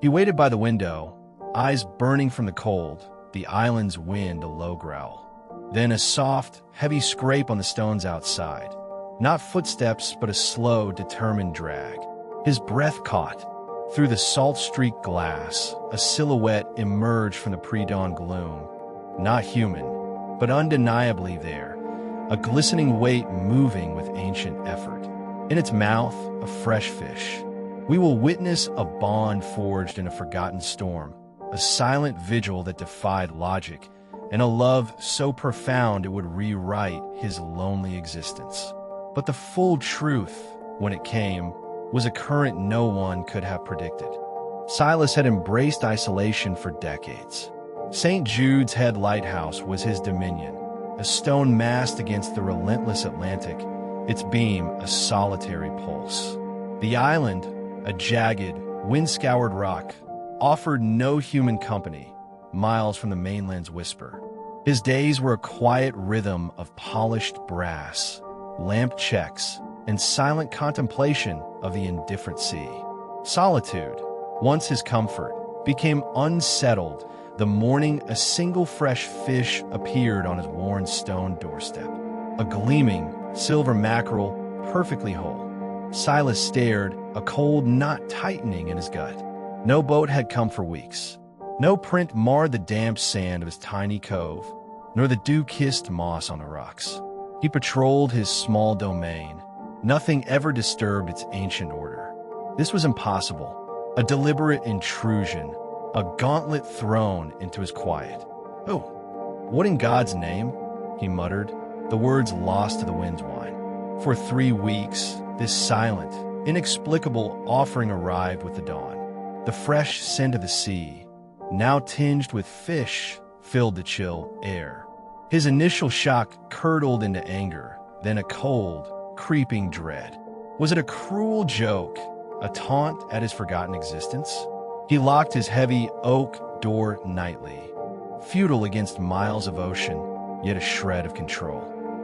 He waited by the window, eyes burning from the cold, the island's wind a low growl. Then a soft, heavy scrape on the stones outside. Not footsteps, but a slow, determined drag. His breath caught. Through the salt-streaked glass, a silhouette emerged from the pre-dawn gloom. Not human, but undeniably there, a glistening weight moving with ancient effort. In its mouth, a fresh fish. We will witness a bond forged in a forgotten storm, a silent vigil that defied logic, and a love so profound it would rewrite his lonely existence. But the full truth, when it came, was a current no one could have predicted. Silas had embraced isolation for decades. St. Jude's Head Lighthouse was his dominion, a stone mast against the relentless Atlantic, its beam a solitary pulse. The island, a jagged, wind-scoured rock, offered no human company, miles from the mainland's whisper. His days were a quiet rhythm of polished brass, lamp checks, and silent contemplation of the indifferent sea. Solitude, once his comfort, became unsettled the morning a single fresh fish appeared on his worn stone doorstep. A gleaming, silver mackerel, perfectly whole. Silas stared, a cold knot tightening in his gut. No boat had come for weeks. No print marred the damp sand of his tiny cove, nor the dew-kissed moss on the rocks. He patrolled his small domain. Nothing ever disturbed its ancient order. This was impossible, a deliberate intrusion, a gauntlet thrown into his quiet. "Oh, what in God's name?" he muttered, the words lost to the wind's whine. For 3 weeks, this silent, inexplicable offering arrived with the dawn. The fresh scent of the sea, now tinged with fish, filled the chill air. His initial shock curdled into anger, then a cold, creeping dread. Was it a cruel joke, a taunt at his forgotten existence? He locked his heavy oak door nightly, futile against miles of ocean, yet a shred of control.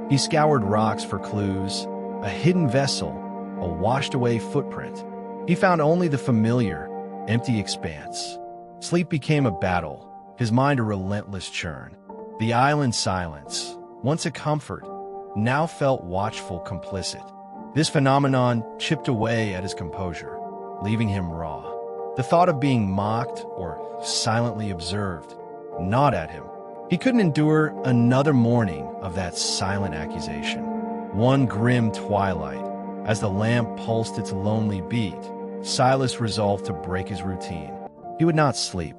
He scoured rocks for clues, a hidden vessel, a washed-away footprint. He found only the familiar, empty expanse. Sleep became a battle, his mind a relentless churn. The island's silence, once a comfort, now felt watchful, complicit. This phenomenon chipped away at his composure, leaving him raw. The thought of being mocked or silently observed gnawed at him. He couldn't endure another morning of that silent accusation. One grim twilight, as the lamp pulsed its lonely beat, Silas resolved to break his routine. He would not sleep.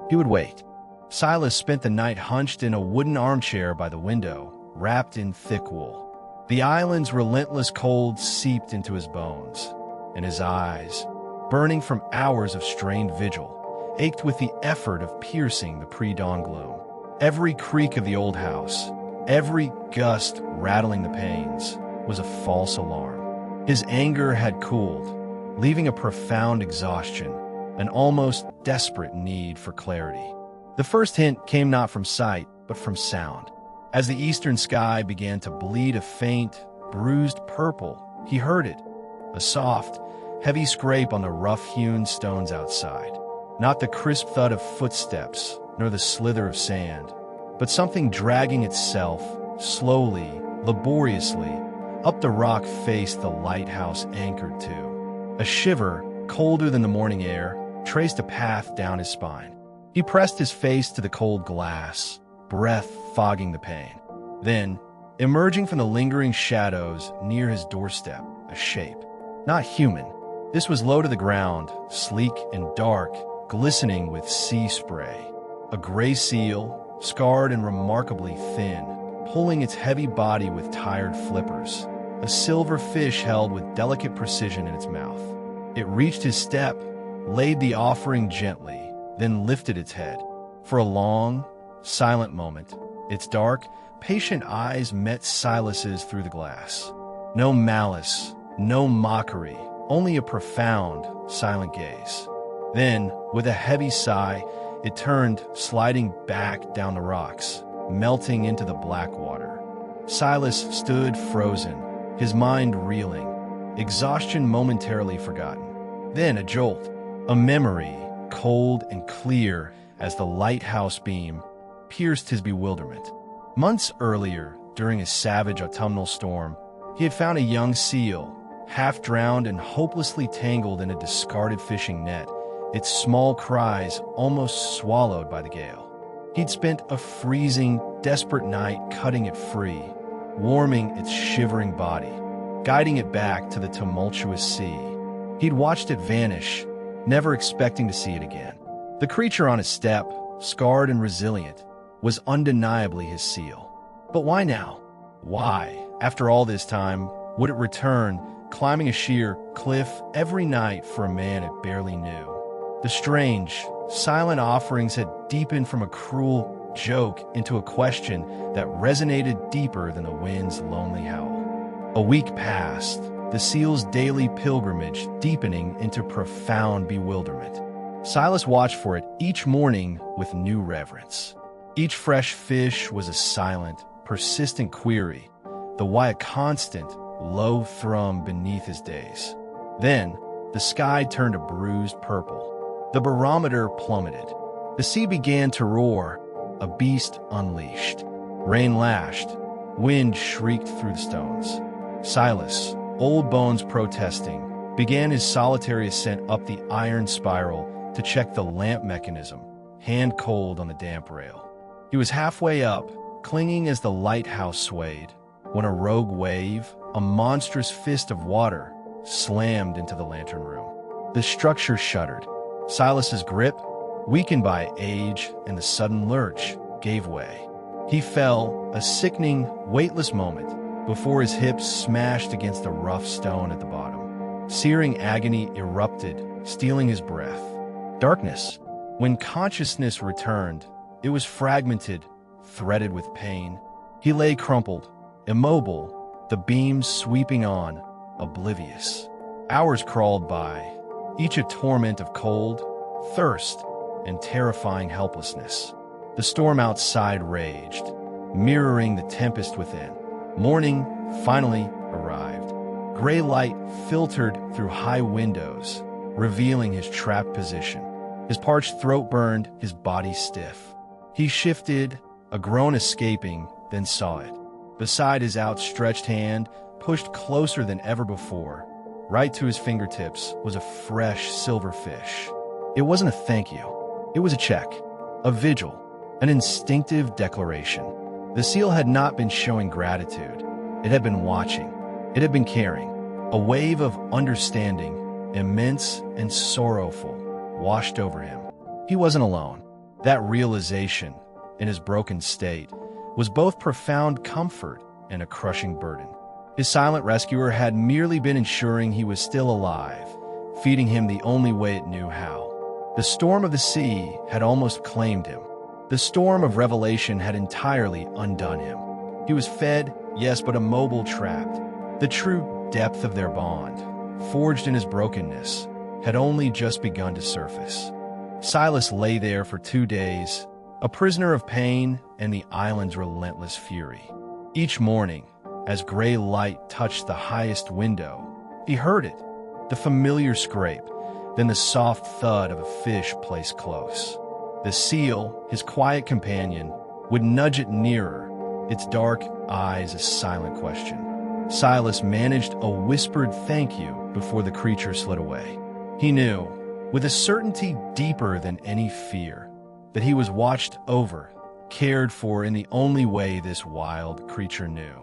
He would wait. Silas spent the night hunched in a wooden armchair by the window, wrapped in thick wool. The island's relentless cold seeped into his bones, and his eyes, burning from hours of strained vigil, ached with the effort of piercing the pre-dawn gloom. Every creak of the old house, every gust rattling the panes, was a false alarm. His anger had cooled, leaving a profound exhaustion, an almost desperate need for clarity. The first hint came not from sight, but from sound. As the eastern sky began to bleed a faint, bruised purple, he heard it, a soft, heavy scrape on the rough-hewn stones outside. Not the crisp thud of footsteps, nor the slither of sand, but something dragging itself, slowly, laboriously, up the rock face the lighthouse anchored to. A shiver, colder than the morning air, traced a path down his spine. He pressed his face to the cold glass, breath fogging the pain. Then, emerging from the lingering shadows near his doorstep, a shape. Not human. This was low to the ground, sleek and dark, glistening with sea spray. A gray seal, scarred and remarkably thin, pulling its heavy body with tired flippers. A silver fish held with delicate precision in its mouth. It reached his step, laid the offering gently, then lifted its head. For a long, silent moment, its dark, patient eyes met Silas's through the glass. No malice, no mockery, only a profound, silent gaze. Then, with a heavy sigh, it turned, sliding back down the rocks, melting into the black water. Silas stood frozen, his mind reeling, exhaustion momentarily forgotten. Then a jolt, a memory, cold and clear as the lighthouse beam pierced his bewilderment. Months earlier, during a savage autumnal storm, he had found a young seal, half drowned and hopelessly tangled in a discarded fishing net, its small cries almost swallowed by the gale. He'd spent a freezing, desperate night cutting it free, warming its shivering body, guiding it back to the tumultuous sea. He'd watched it vanish, never expecting to see it again. The creature on his step, scarred and resilient, was undeniably his seal. But why now? Why, after all this time, would it return, climbing a sheer cliff every night for a man it barely knew? The strange, silent offerings had deepened from a cruel joke into a question that resonated deeper than the wind's lonely howl. A week passed, the seal's daily pilgrimage deepening into profound bewilderment. Silas watched for it each morning with new reverence. Each fresh fish was a silent, persistent query, the why a constant, low thrum beneath his gaze. Then, the sky turned a bruised purple. The barometer plummeted. The sea began to roar, a beast unleashed. Rain lashed. Wind shrieked through the stones. Silas, old bones protesting, began his solitary ascent up the iron spiral to check the lamp mechanism, hand cold on the damp rail. He was halfway up, clinging as the lighthouse swayed, when a rogue wave, a monstrous fist of water, slammed into the lantern room. The structure shuddered. Silas's grip, weakened by age and the sudden lurch, gave way. He fell, a sickening, weightless moment, before his hips smashed against the rough stone at the bottom. Searing agony erupted, stealing his breath. Darkness. When consciousness returned, it was fragmented, threaded with pain. He lay crumpled, immobile, the beams sweeping on, oblivious. Hours crawled by, each a torment of cold, thirst, and terrifying helplessness. The storm outside raged, mirroring the tempest within. Morning finally arrived. Gray light filtered through high windows, revealing his trapped position. His parched throat burned, his body stiff. He shifted, a groan escaping, then saw it. Beside his outstretched hand, pushed closer than ever before, right to his fingertips, was a fresh silver fish. It wasn't a thank you. It was a check, a vigil, an instinctive declaration. The seal had not been showing gratitude. It had been watching. It had been caring. A wave of understanding, immense and sorrowful, washed over him. He wasn't alone. That realization, in his broken state, was both profound comfort and a crushing burden. His silent rescuer had merely been ensuring he was still alive, feeding him the only way it knew how. The storm of the sea had almost claimed him. The storm of revelation had entirely undone him. He was fed, yes, but immobile, trapped. The true depth of their bond, forged in his brokenness, had only just begun to surface. Silas lay there for 2 days, a prisoner of pain and the island's relentless fury. Each morning, as gray light touched the highest window, he heard it, the familiar scrape, then the soft thud of a fish placed close. The seal, his quiet companion, would nudge it nearer, its dark eyes a silent question. Silas managed a whispered thank you before the creature slid away. He knew, with a certainty deeper than any fear, that he was watched over, cared for in the only way this wild creature knew.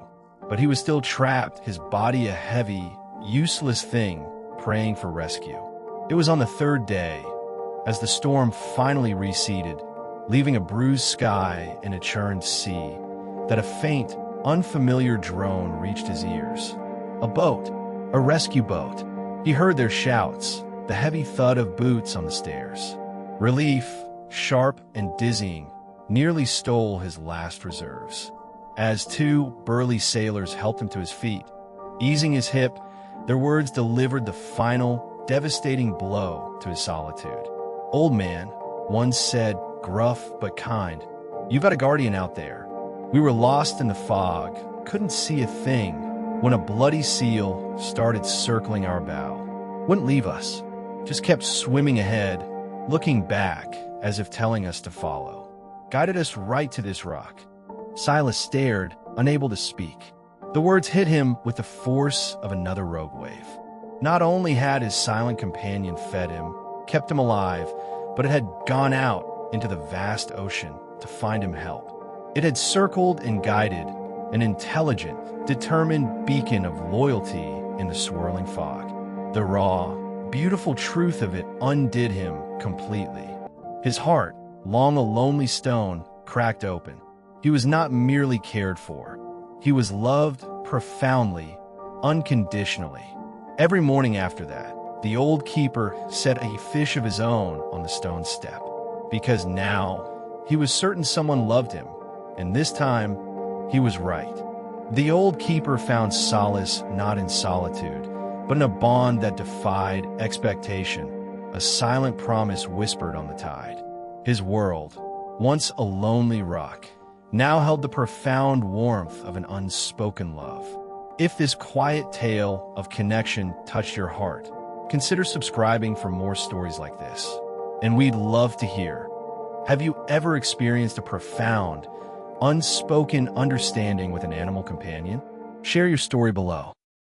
But he was still trapped, his body a heavy, useless thing, praying for rescue. It was on the 3rd day, as the storm finally receded, leaving a bruised sky and a churned sea, that a faint, unfamiliar drone reached his ears. A boat, a rescue boat. He heard their shouts, the heavy thud of boots on the stairs. Relief, sharp and dizzying, nearly stole his last reserves. As 2 burly sailors helped him to his feet, easing his hip, their words delivered the final, devastating blow to his solitude. "Old man," one said, gruff but kind, "you've got a guardian out there. We were lost in the fog, couldn't see a thing, when a bloody seal started circling our bow. Wouldn't leave us, just kept swimming ahead, looking back as if telling us to follow, guided us right to this rock. Silas stared, unable to speak. The words hit him with the force of another rogue wave. Not only had his silent companion fed him, kept him alive, but it had gone out into the vast ocean to find him help. It had circled and guided, an intelligent, determined beacon of loyalty in the swirling fog. The raw, beautiful truth of it undid him completely. His heart, long a lonely stone, cracked open. He was not merely cared for. He was loved profoundly, unconditionally. Every morning after that, the old keeper set a fish of his own on the stone step, because now he was certain someone loved him, and this time he was right. The old keeper found solace not in solitude, but in a bond that defied expectation, a silent promise whispered on the tide. His world, once a lonely rock, now held the profound warmth of an unspoken love. If this quiet tale of connection touched your heart, consider subscribing for more stories like this. And we'd love to hear, have you ever experienced a profound, unspoken understanding with an animal companion? Share your story below.